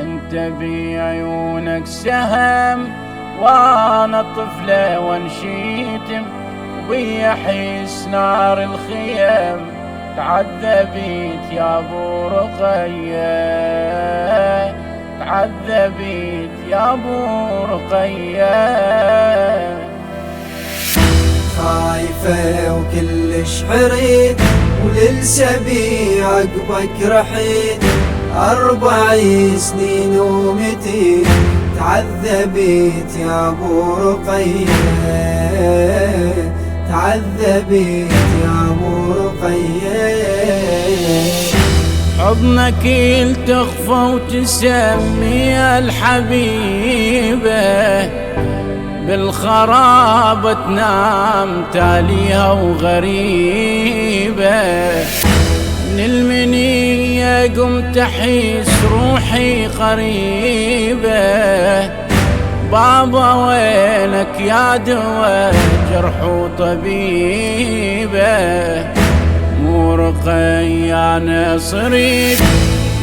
انت بعيونك سهم وانا طفلة وانشيتم، ويحيس نار الخيم تعذبيت يا ابو رقية، تعذبيت يا ابو رقية. خايفة وكلش حريت وللسبي عقبك رحيت، 40 سنين ومتين تعذبيت يا ابو رقية، تعذبيت يا ابو رقية. حضنك تخفى وتسمي الحبيبة، بالخرابة تنام تاليها وغريبة، من المنية قمت أحس روحي قريبة، بابا وينك يا دوا جرح وطبيبة، مو رقية أنا صرت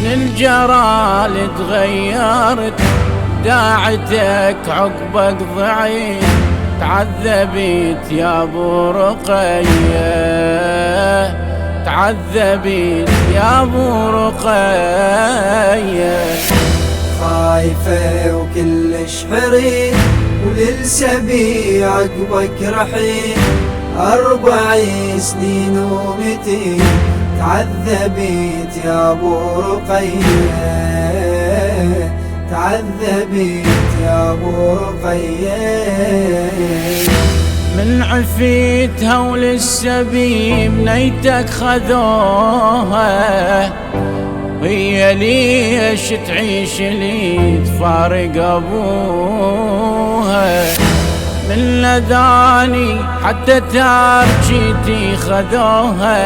من الجرال تغيرت، داعتك عقبك ضعيف تعذبيت يا ابو رقية، تعذبيت يا ابو رقية. خايفة وكلش حريت وللسبي عقبك رحيل، 40 سنين ومتين تعذبيت يا ابو رقية، تعذبيت يا ابو رقية. من عفيتها وللسبي بنيتك خذوها، وهي ليش تعيش لي تفارق ابوها، من لذاني حتى تارجيتي خذوها،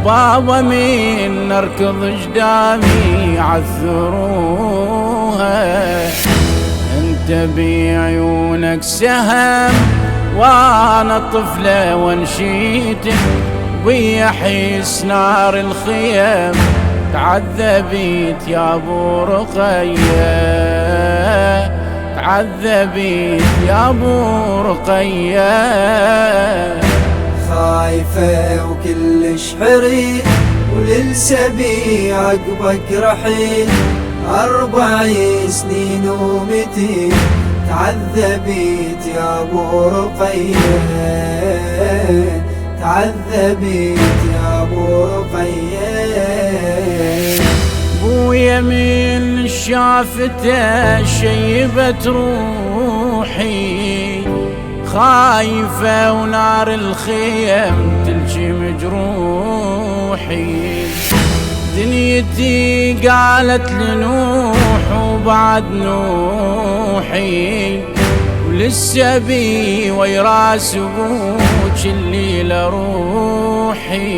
بابا من نركض جدامي عثروها، انت بعيونك سهم وانا طفلة وانشيتم، ويحيس نار الخيم تعذبيت يا ابو رقية، تعذبيت يا ابو رقية. خايفة وكلش حريت وللسبي عقبك رحيل، 40 سنين ومتين تعذبيت يا ابو رقية، تعذبيت يا ابو رقية. بويا من شافته شيبت روحي، خايفة ونار الخيم تلجم جروحي، دنيتي قالت لنوح وبعد نوحي، وللسبي ويراس ابوك اللي لروحي،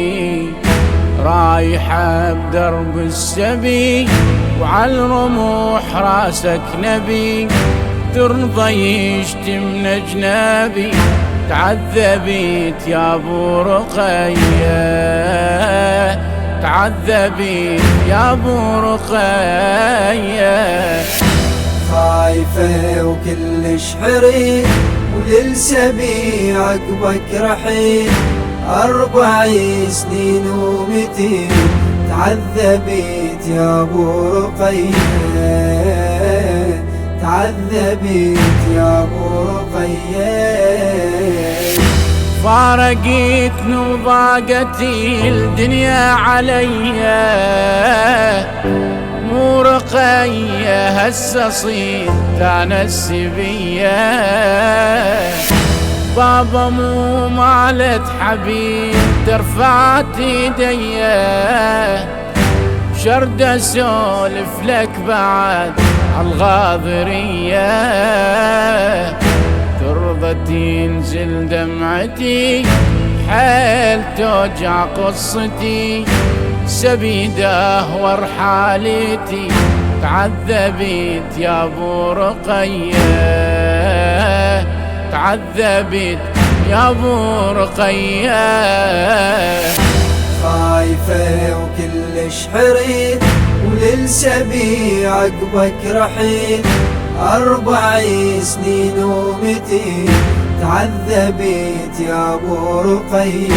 رايحة بدرب السبي وعالرموح راسك نبي، ترضى يشتم اجنبي تعذبيت يا ابو رقية، تعذبيت يا ابو رقية. خايفة وكلش حريت وللسبي عقبك رحيل، 40 سنين ومتين تعذبيت يا ابو رقية، تعذبيت يا ابو رقية. فارقتني وضاقتي الدنيا عليا، مو رقية هسه صيت انا السبية، بابا مو مالت حبيب ترفعت ايديا، شرد اسولف لك بعد عالغاضرية، ترضى تنزل دمعتي حيل توجع قصتي، سبيده ورحالتي تعذبت يا ابو رقية، تعذبت يا ابو رقية. خايفة وكلش حريت وللسبيع عقبك رحيل 40 سنين ومتين تعذبت يا ابو رقية،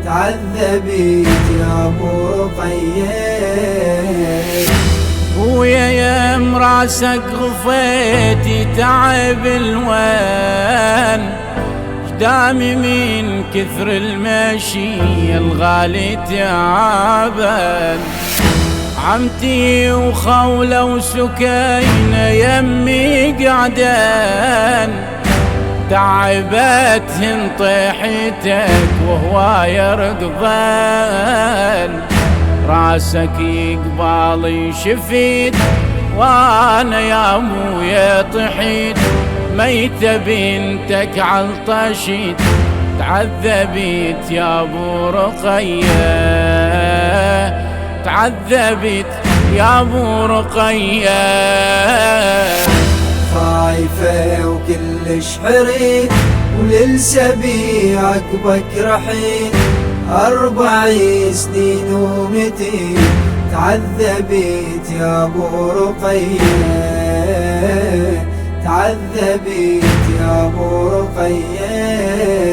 تعذبت يا ابو رقية. ويا يم راسك غفيتي تعب الوان، قدامي من كثر المشي الغالي تعبان. عمتي وخولة وسكينة يمي قعدان، تعبتهن طيحتك وهو يرقبان. راسك قبالي شفيت وانا يا ابويا طحيت، ميتة بنتك عالطشيت تعذبت يا ابو رقية، تعذبت يا ابو رقية. خايفة وكلش حريت وللسبيع عقبك رحيل 40 سنين ومتين تعذبت يا ابو رقية، تعذبت يا ابو رقية.